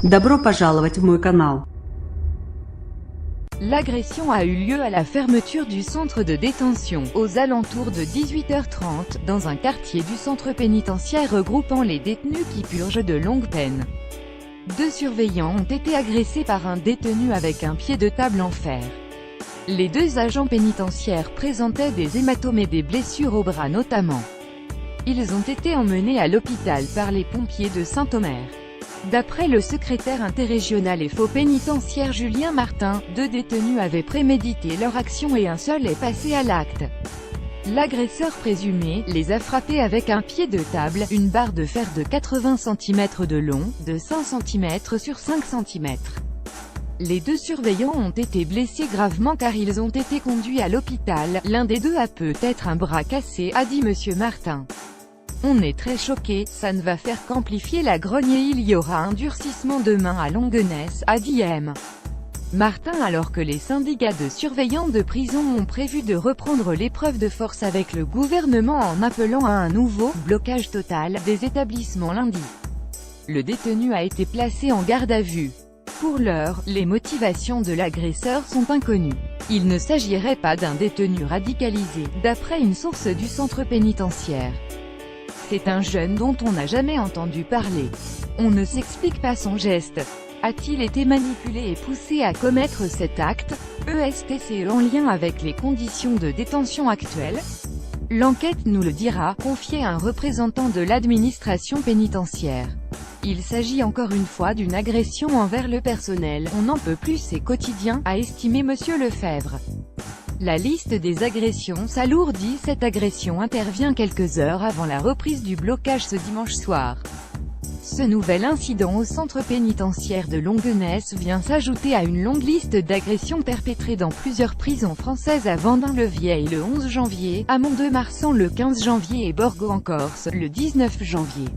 Добро пожаловать в мой канал. L'agression a eu lieu à la fermeture du centre de détention, aux alentours de 18h30, dans un quartier du centre pénitentiaire regroupant les détenus qui purgent de longues peines. 2 surveillants ont été agressés par un détenu avec un pied de table en fer. Les 2 agents pénitentiaires présentaient des hématomes et des blessures au bras notamment. Ils ont été emmenés à l'hôpital par les pompiers de Saint-Omer. D'après le secrétaire interrégional et faux pénitentiaire Julien Martin, 2 détenus avaient prémédité leur action et un seul est passé à l'acte. L'agresseur présumé les a frappés avec un pied de table, une barre de fer de 80 cm de long, de 5 cm sur 5 cm. Les 2 surveillants ont été blessés gravement car ils ont été conduits à l'hôpital. L'un des 2 a peut-être un bras cassé, a dit monsieur Martin. On est très choqués, ça ne va faire qu'amplifier la grogne et il y aura un durcissement demain à Longuenesse, a dit M. Martin alors que les syndicats de surveillants de prison ont prévu de reprendre l'épreuve de force avec le gouvernement en appelant à un nouveau « blocage total » des établissements lundi. Le détenu a été placé en garde à vue. Pour l'heure, les motivations de l'agresseur sont inconnues. Il ne s'agirait pas d'un détenu radicalisé, d'après une source du centre pénitentiaire. C'est un jeune dont on n'a jamais entendu parler. On ne s'explique pas son geste. A-t-il été manipulé et poussé à commettre cet acte? ESTCE en lien avec les conditions de détention actuelles? L'enquête nous le dira, confiait un représentant de l'administration pénitentiaire. Il s'agit encore une fois d'une agression envers le personnel. On n'en peut plus, c'est quotidien, a estimé monsieur Lefebvre. La liste des agressions s'alourdit. Cette agression intervient quelques heures avant la reprise du blocage ce dimanche soir. Ce nouvel incident au centre pénitentiaire de Longuenesse vient s'ajouter à une longue liste d'agressions perpétrées dans plusieurs prisons françaises à Vendin-le-Vieil le 11 janvier, à Mont-de-Marsan le 15 janvier et Borgo en Corse le 19 janvier.